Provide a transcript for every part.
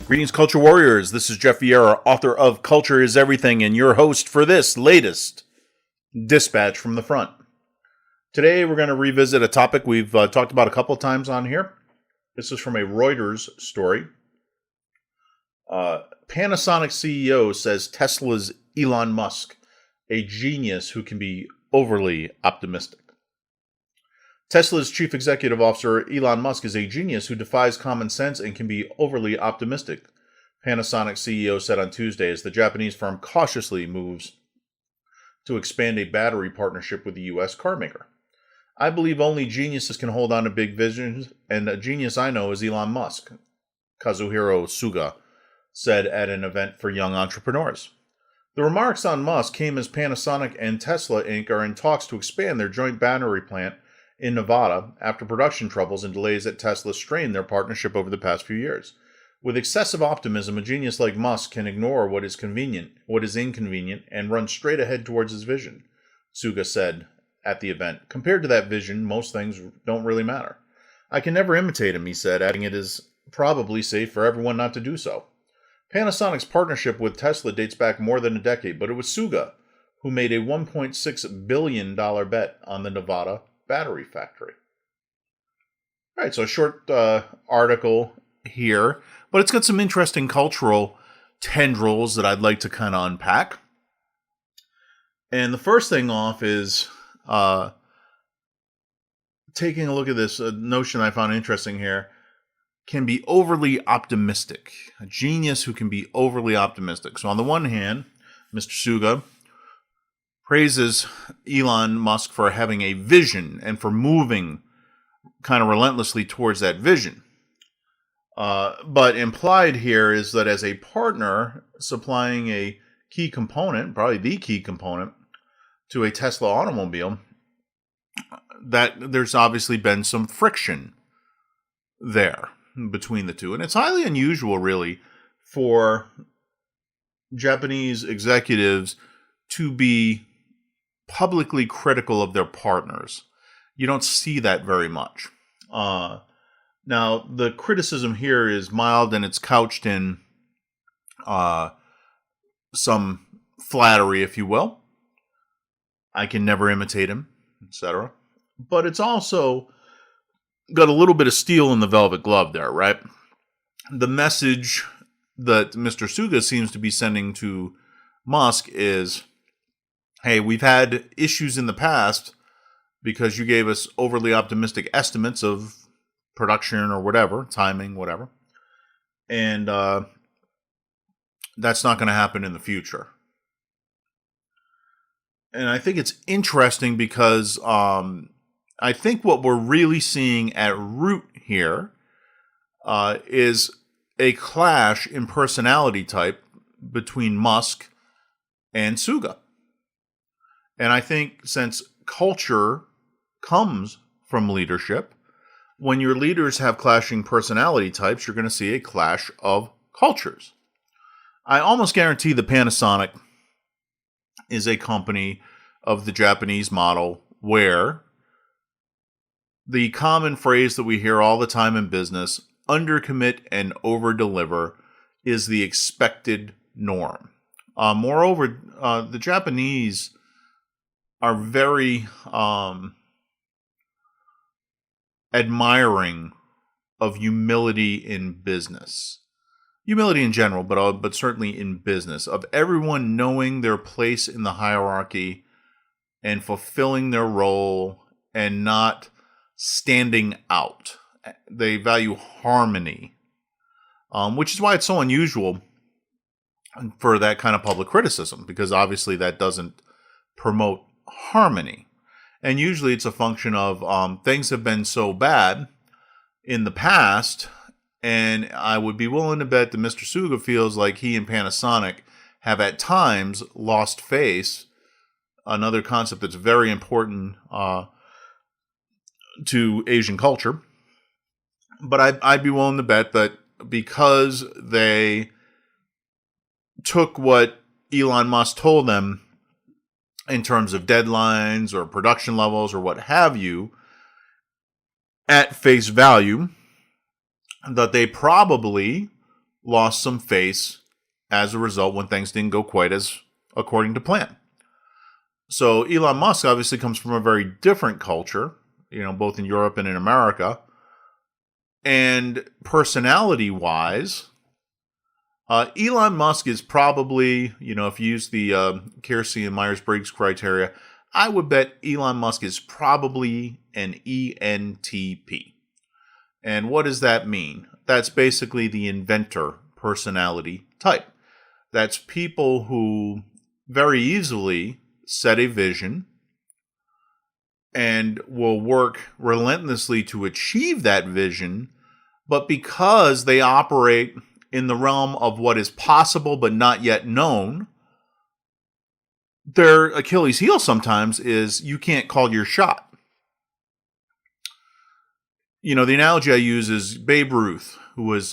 Greetings, Culture Warriors. This is Jeff Vieira, author of Culture is Everything, and your host for this latest Dispatch from the Front. Today, we're going to revisit a topic we've talked about a couple times on here. This is from a Reuters story. Panasonic CEO says Tesla's Elon Musk, a genius who can be overly optimistic. Tesla's chief executive officer, Elon Musk, is a genius who defies common sense and can be overly optimistic, Panasonic CEO said on Tuesday as the Japanese firm cautiously moves to expand a battery partnership with the U.S. carmaker. I believe only geniuses can hold on to big visions, and a genius I know is Elon Musk, Kazuhiro Suga said at an event for young entrepreneurs. The remarks on Musk came as Panasonic and Tesla Inc. are in talks to expand their joint battery plant in Nevada after production troubles and delays at Tesla strained their partnership over the past few years. With excessive optimism, a genius like Musk can ignore what is inconvenient, and run straight ahead towards his vision, Suga said at the event. Compared to that vision, most things don't really matter. I can never imitate him, he said, adding it is probably safe for everyone not to do so. Panasonic's partnership with Tesla dates back more than a decade, but it was Suga who made a $1.6 billion bet on the Nevada battery factory. All right, so a short article here, but it's got some interesting cultural tendrils that I'd like to kind of unpack. And the first thing off is taking a look at this notion I found interesting here. Can be overly optimistic. A genius who can be overly optimistic. So on the one hand, Mr. Suga praises Elon Musk for having a vision and for moving kind of relentlessly towards that vision. But implied here is that as a partner supplying a key component, probably the key component, to a Tesla automobile, that there's obviously been some friction there between the two. And it's highly unusual, really, for Japanese executives to be publicly critical of their partners. You don't see that very much. Now, the criticism here is mild and it's couched in some flattery, if you will. I can never imitate him, etc. But it's also got a little bit of steel in the velvet glove there, right? The message that Mr. Suga seems to be sending to Musk is, hey, we've had issues in the past because you gave us overly optimistic estimates of production or whatever, timing, whatever. And that's not going to happen in the future. And I think it's interesting because I think what we're really seeing at root here is a clash in personality type between Musk and Suga. And I think since culture comes from leadership, when your leaders have clashing personality types, you're going to see a clash of cultures. I almost guarantee that Panasonic is a company of the Japanese model where the common phrase that we hear all the time in business, undercommit and overdeliver, is the expected norm. Moreover, the Japanese are very admiring of humility in business. Humility in general, but certainly in business, of everyone knowing their place in the hierarchy and fulfilling their role and not standing out. They value harmony, which is why it's so unusual for that kind of public criticism, because obviously that doesn't promote harmony. And usually it's a function of things have been so bad in the past, and I would be willing to bet that Mr. Suga feels like he and Panasonic have at times lost face, another concept that's very important to Asian culture. But I'd be willing to bet that because they took what Elon Musk told them in terms of deadlines or production levels or what have you, at face value, that they probably lost some face as a result when things didn't go quite as according to plan. So Elon Musk obviously comes from a very different culture, both in Europe and in America. And personality-wise, Elon Musk is probably, if you use the Keirsey and Myers-Briggs criteria, I would bet Elon Musk is probably an ENTP. And what does that mean? That's basically the inventor personality type. That's people who very easily set a vision and will work relentlessly to achieve that vision, but because they operate in the realm of what is possible but not yet known, their Achilles heel sometimes is you can't call your shot. The analogy I use is Babe Ruth, who was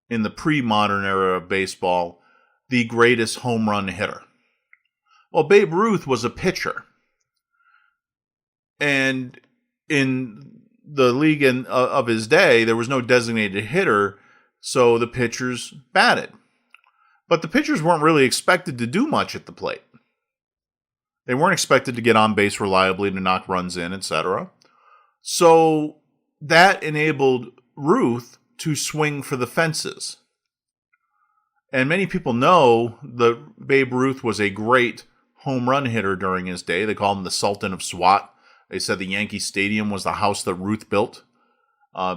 in the pre-modern era of baseball, the greatest home run hitter. Well, Babe Ruth was a pitcher. And in the league of his day, there was no designated hitter, so the pitchers batted. But the pitchers weren't really expected to do much at the plate. They weren't expected to get on base reliably, to knock runs in, etc. So that enabled Ruth to swing for the fences. And many people know that Babe Ruth was a great home run hitter during his day. They call him the Sultan of SWAT. They said the Yankee Stadium was the house that Ruth built,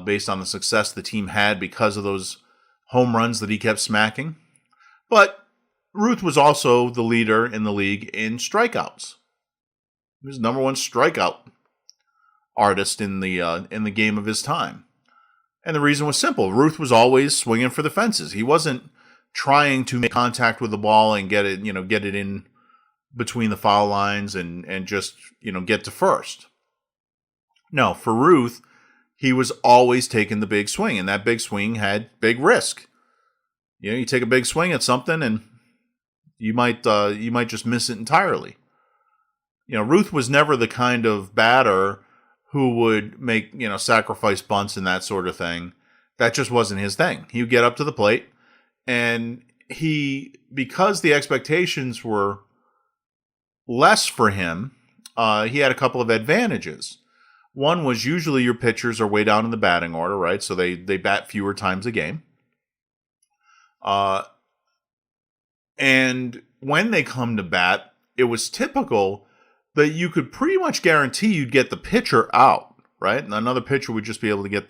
based on the success the team had because of those home runs that he kept smacking. But Ruth was also the leader in the league in strikeouts. He was the number one strikeout artist in the game of his time. And the reason was simple. Ruth was always swinging for the fences. He wasn't trying to make contact with the ball and get it in between the foul lines and just, get to first. No, for Ruth, he was always taking the big swing, and that big swing had big risk. You take a big swing at something and you might just miss it entirely. Ruth was never the kind of batter who would make, sacrifice bunts and that sort of thing. That just wasn't his thing. He would get up to the plate, and because the expectations were less for him, he had a couple of advantages. One was usually your pitchers are way down in the batting order, right? So they bat fewer times a game. And when they come to bat, it was typical that you could pretty much guarantee you'd get the pitcher out, right? And another pitcher would just be able to get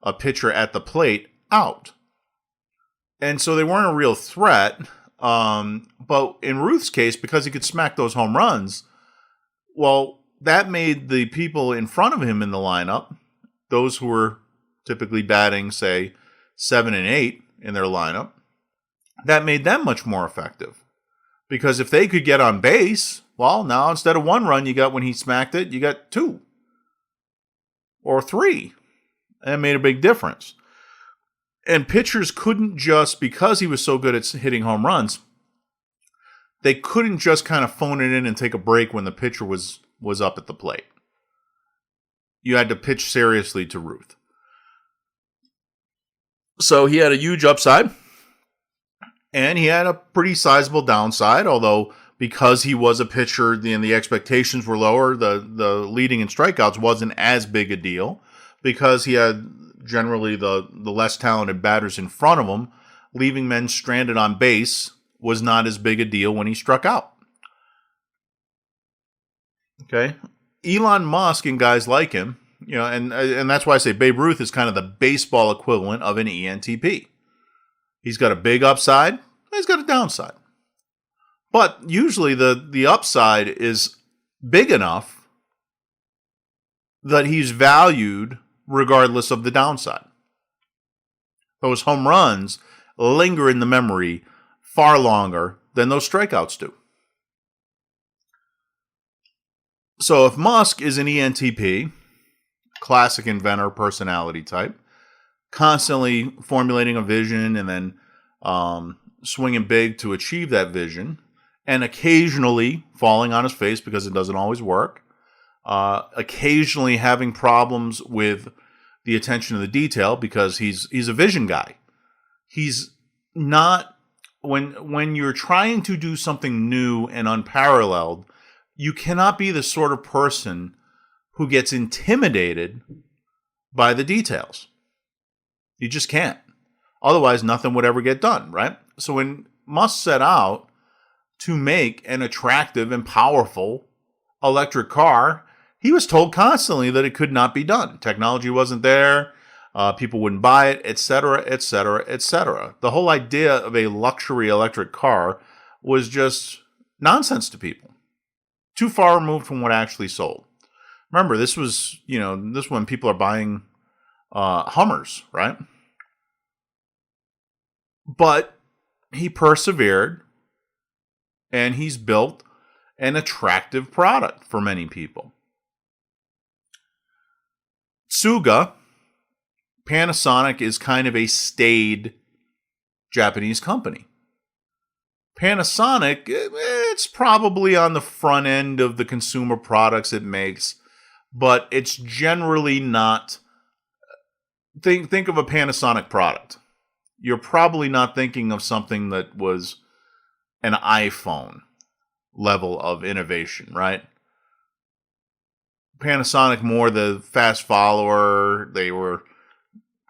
a pitcher at the plate out. And so they weren't a real threat. But in Ruth's case, because he could smack those home runs, well, that made the people in front of him in the lineup, those who were typically batting, say, 7 and 8 in their lineup, that made them much more effective. Because if they could get on base, well, now instead of 1 run you got when he smacked it, you got 2 or 3. And it made a big difference. And pitchers couldn't just, because he was so good at hitting home runs, they couldn't just kind of phone it in and take a break when the pitcher was up at the plate. You had to pitch seriously to Ruth. So he had a huge upside, and he had a pretty sizable downside, although because he was a pitcher and the expectations were lower, the leading in strikeouts wasn't as big a deal because he had generally the less talented batters in front of him. Leaving men stranded on base was not as big a deal when he struck out. Okay? Elon Musk and guys like him, and that's why I say Babe Ruth is kind of the baseball equivalent of an ENTP. He's got a big upside, he's got a downside. But usually the upside is big enough that he's valued regardless of the downside. Those home runs linger in the memory far longer than those strikeouts do. So if Musk is an ENTP, classic inventor personality type, constantly formulating a vision and then swinging big to achieve that vision, and occasionally falling on his face because it doesn't always work. Occasionally having problems with the attention to the detail because he's a vision guy. He's not when you're trying to do something new and unparalleled, you cannot be the sort of person who gets intimidated by the details. You just can't. Otherwise, nothing would ever get done, right? So when Musk set out to make an attractive and powerful electric car, he was told constantly that it could not be done. Technology wasn't there. People wouldn't buy it, etc., etc., etc. The whole idea of a luxury electric car was just nonsense to people. Too far removed from what actually sold. Remember, this was, this when people are buying Hummers, right? But he persevered, and he's built an attractive product for many people. Suga, Panasonic is kind of a staid Japanese company. Panasonic, it's probably on the front end of the consumer products it makes, but it's generally not. Think of a Panasonic product. You're probably not thinking of something that was an iPhone level of innovation, right? Panasonic more the fast follower. They were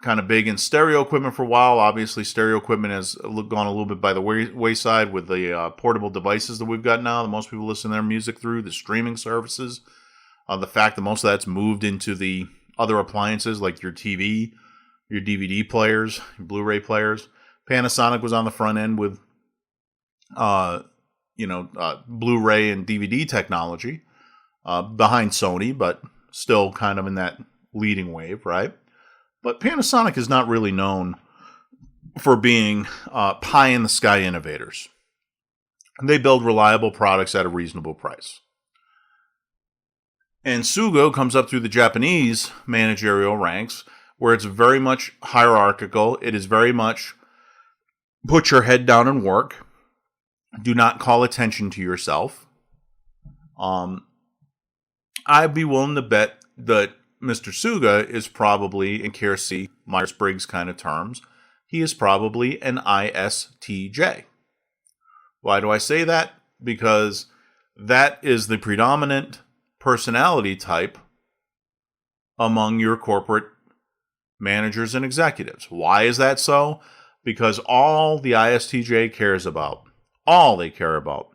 kind of big in stereo equipment for a while. Obviously, stereo equipment has gone a little bit by the wayside with the portable devices that we've got now that most people listen to their music through, the streaming services. The fact that most of that's moved into the other appliances like your TV, your DVD players, your Blu-ray players. Panasonic was on the front end with, Blu-ray and DVD technology behind Sony, but still kind of in that leading wave, right? But Panasonic is not really known for being pie-in-the-sky innovators. They build reliable products at a reasonable price. And Sugo comes up through the Japanese managerial ranks, where it's very much hierarchical. It is very much put your head down and work. Do not call attention to yourself. I'd be willing to bet that Mr. Suga is probably, in Kiersey Myers-Briggs kind of terms, he is probably an ISTJ. Why do I say that? Because that is the predominant personality type among your corporate managers and executives. Why is that so? Because all the ISTJ cares about, all they care about,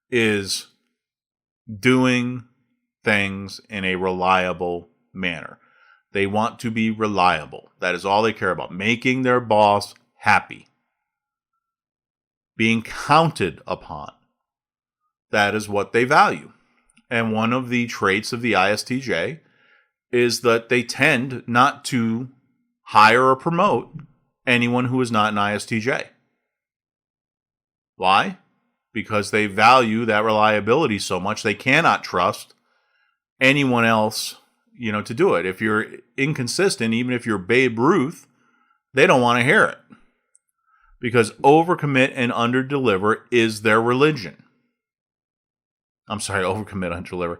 is doing things in a reliable manner. They want to be reliable. That is all they care about. Making their boss happy. Being counted upon. That is what they value. And one of the traits of the ISTJ is that they tend not to hire or promote anyone who is not an ISTJ. Why? Because they value that reliability so much they cannot trust anyone else, to do it. If you're inconsistent, even if you're Babe Ruth, they don't want to hear it. Because overcommit and underdeliver is their religion. I'm sorry, overcommit, underdeliver.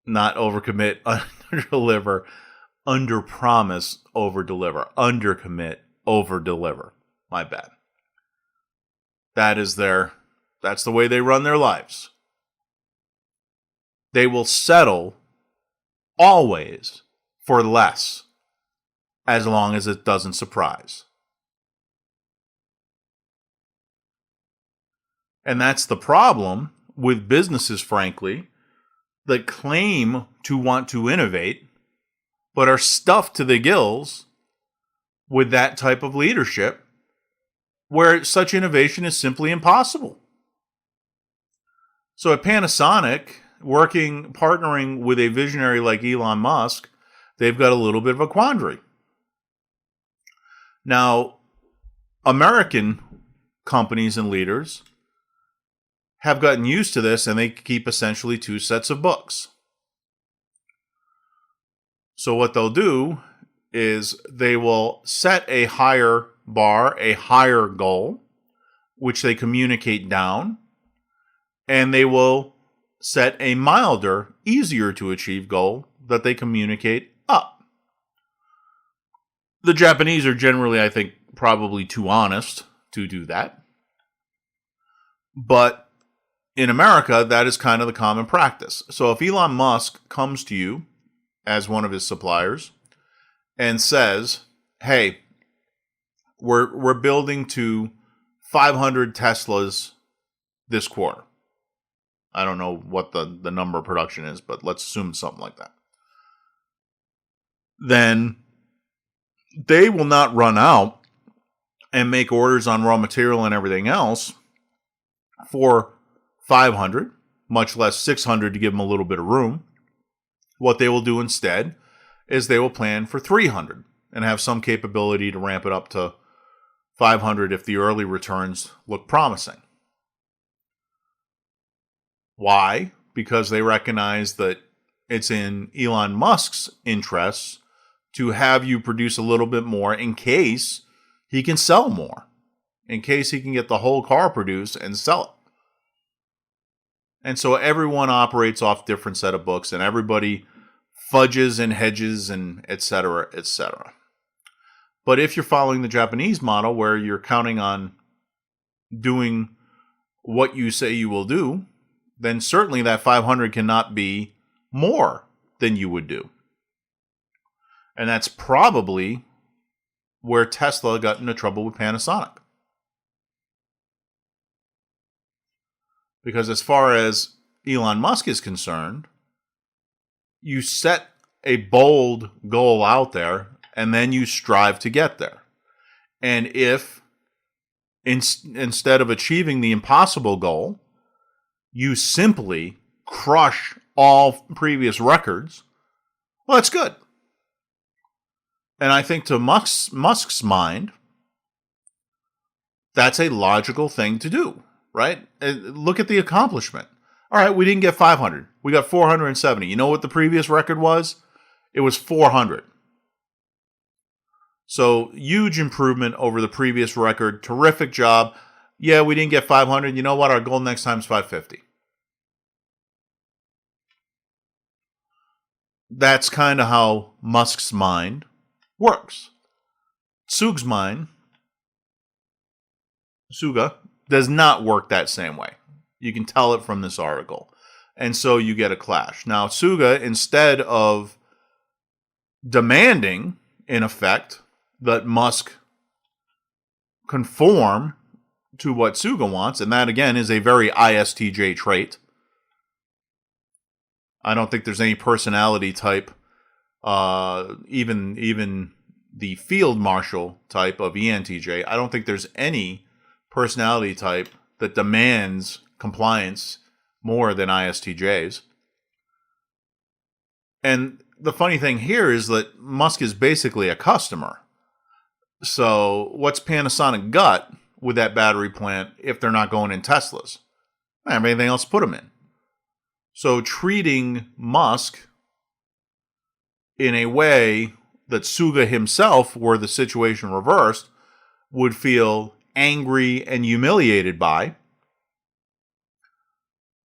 Not overcommit, underdeliver. Underpromise, overdeliver. Undercommit, overdeliver. My bad. That's the way they run their lives. They will settle always for less as long as it doesn't surprise. And that's the problem with businesses, frankly, that claim to want to innovate, but are stuffed to the gills with that type of leadership where such innovation is simply impossible. So at Panasonic, partnering with a visionary like Elon Musk, they've got a little bit of a quandary. Now, American companies and leaders have gotten used to this, and they keep essentially two sets of books. So what they'll do is they will set a higher bar, a higher goal, which they communicate down, and they will set a milder, easier to achieve goal that they communicate up. The Japanese are generally, I think, probably too honest to do that. But in America, that is kind of the common practice. So if Elon Musk comes to you as one of his suppliers and says, hey, we're building to 500 Teslas this quarter. I don't know what the number of production is, but let's assume something like that. Then they will not run out and make orders on raw material and everything else for 500, much less 600 to give them a little bit of room. What they will do instead is they will plan for 300 and have some capability to ramp it up to 500 if the early returns look promising. Why? Because they recognize that it's in Elon Musk's interests to have you produce a little bit more in case he can sell more, in case he can get the whole car produced and sell it. And so everyone operates off different set of books, and everybody fudges and hedges and et cetera, et cetera. But if you're following the Japanese model where you're counting on doing what you say you will do, then certainly that 500 cannot be more than you would do. And that's probably where Tesla got into trouble with Panasonic. Because as far as Elon Musk is concerned, you set a bold goal out there and then you strive to get there. And if instead of achieving the impossible goal, you simply crush all previous records, well, that's good. And I think to Musk's mind, that's a logical thing to do, right? Look at the accomplishment. All right, we didn't get 500. We got 470. You know what the previous record was? It was 400. So, huge improvement over the previous record. Terrific job. Yeah, we didn't get 500. You know what? Our goal next time is 550. That's kind of how Musk's mind works. Suga does not work that same way. You can tell it from this article. And so you get a clash. Now, Suga, instead of demanding, in effect, that Musk conform to what Suga wants, and that, again, is a very ISTJ trait. I don't think there's any personality type, even the field marshal type of ENTJ, I don't think there's any personality type that demands compliance more than ISTJs. And the funny thing here is that Musk is basically a customer. So what's Panasonic got with that battery plant if they're not going in Teslas? I don't have anything else to put them in. So treating Musk in a way that Suga himself, were the situation reversed, would feel angry and humiliated by,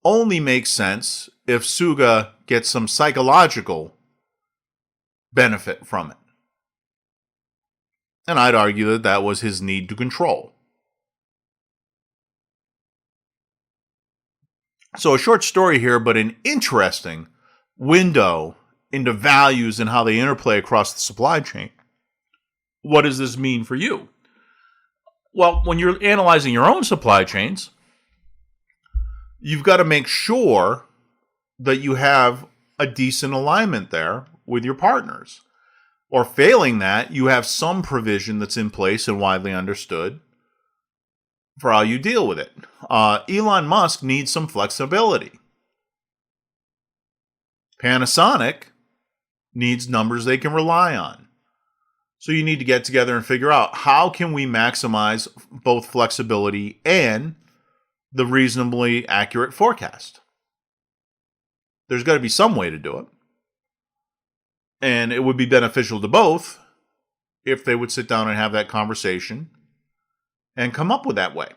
only makes sense if Suga gets some psychological benefit from it. And I'd argue that that was his need to control. So a short story here, but an interesting window into values and how they interplay across the supply chain. What does this mean for you? Well, when you're analyzing your own supply chains, you've got to make sure that you have a decent alignment there with your partners. Or failing that, you have some provision that's in place and widely understood for how you deal with it. Elon Musk needs some flexibility. Panasonic needs numbers they can rely on. So you need to get together and figure out how can we maximize both flexibility and the reasonably accurate forecast. There's got to be some way to do it. And it would be beneficial to both if they would sit down and have that conversation and come up with that way.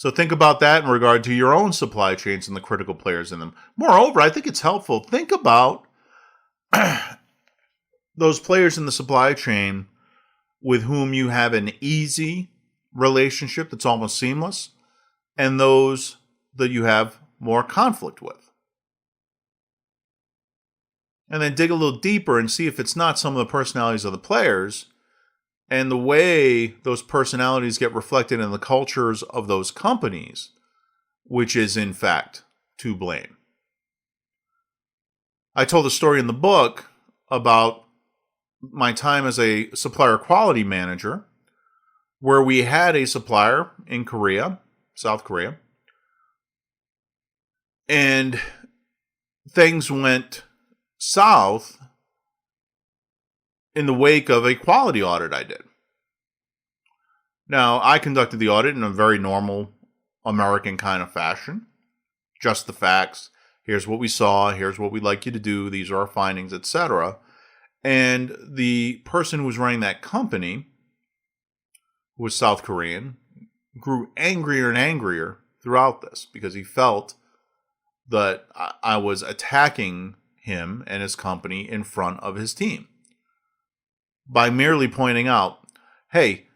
So think about that in regard to your own supply chains and the critical players in them. Moreover, I think it's helpful. Think about those players in the supply chain with whom you have an easy relationship that's almost seamless, and those that you have more conflict with. And then dig a little deeper and see if it's not some of the personalities of the players and the way those personalities get reflected in the cultures of those companies, which is in fact to blame. I told a story in the book about my time as a supplier quality manager, where we had a supplier in Korea, South Korea, and things went south in the wake of a quality audit I did. Now, I conducted the audit in a very normal American kind of fashion. Just the facts. Here's what we saw. Here's what we'd like you to do. These are our findings, etc. And the person who was running that company, who was South Korean, grew angrier and angrier throughout this because he felt that I was attacking him and his company in front of his team by merely pointing out, hey,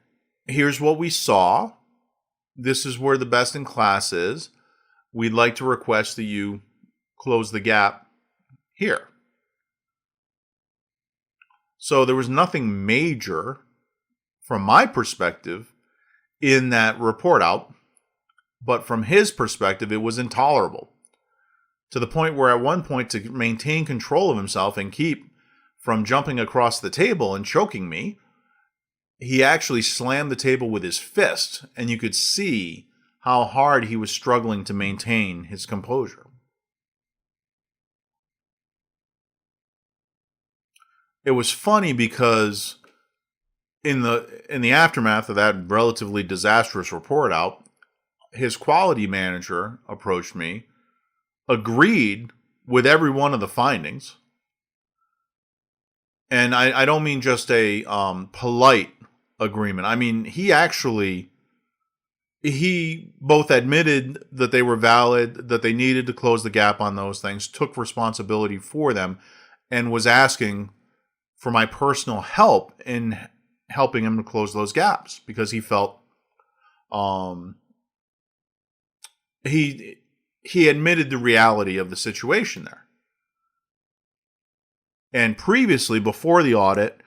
here's what we saw. This is where the best in class is. We'd like to request that you close the gap here. So there was nothing major from my perspective in that report out, but from his perspective, it was intolerable. To the point where at one point, to maintain control of himself and keep from jumping across the table and choking me, he actually slammed the table with his fist, and you could see how hard he was struggling to maintain his composure. It was funny because in the aftermath of that relatively disastrous report out, his quality manager approached me, agreed with every one of the findings, and I don't mean just a polite agreement. I mean, he both admitted that they were valid, that they needed to close the gap on those things, took responsibility for them, and was asking for my personal help in helping him to close those gaps because he felt he admitted the reality of the situation there. And previously, before the audit,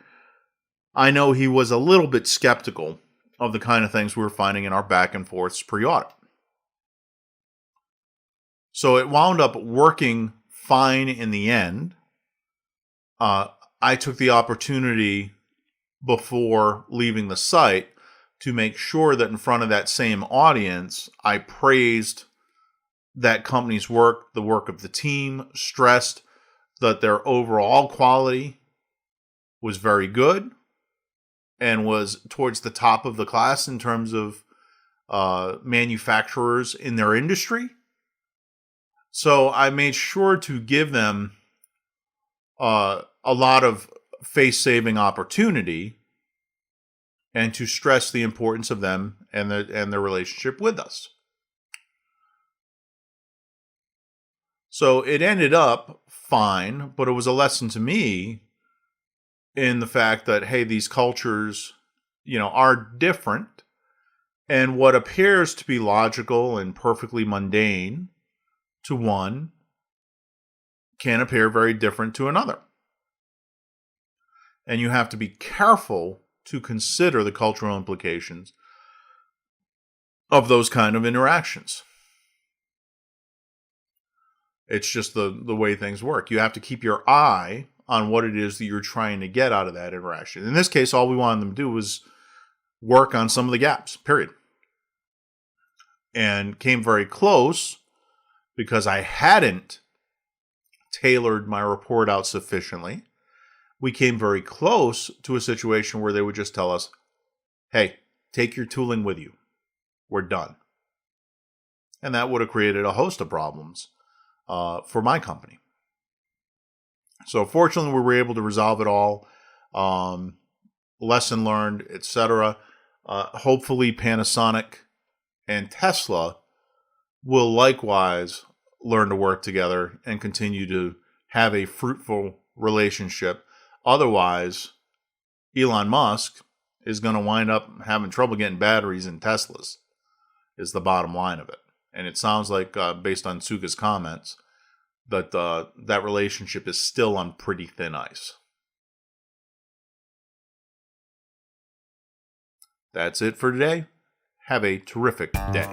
I know he was a little bit skeptical of the kind of things we were finding in our back and forths pre-audit. So it wound up working fine in the end. I took the opportunity before leaving the site to make sure that in front of that same audience, I praised that company's work, the work of the team, stressed that their overall quality was very good and was towards the top of the class in terms of manufacturers in their industry. So I made sure to give them a lot of face-saving opportunity and to stress the importance of them and their relationship with us. So it ended up fine, but it was a lesson to me in the fact that, hey, these cultures, are different, and what appears to be logical and perfectly mundane to one can appear very different to another. And you have to be careful to consider the cultural implications of those kind of interactions. It's just the way things work. You have to keep your eye on what it is that you're trying to get out of that interaction. In this case, all we wanted them to do was work on some of the gaps, period. And came very close because I hadn't tailored my report out sufficiently. We came very close to a situation where they would just tell us, hey, take your tooling with you. We're done. And that would have created a host of problems for my company. So fortunately, we were able to resolve it all. Lesson learned, etc. Hopefully, Panasonic and Tesla will likewise learn to work together and continue to have a fruitful relationship. Otherwise, Elon Musk is going to wind up having trouble getting batteries in Teslas, is the bottom line of it. And it sounds like, based on Suga's comments, that that relationship is still on pretty thin ice. That's it for today. Have a terrific day.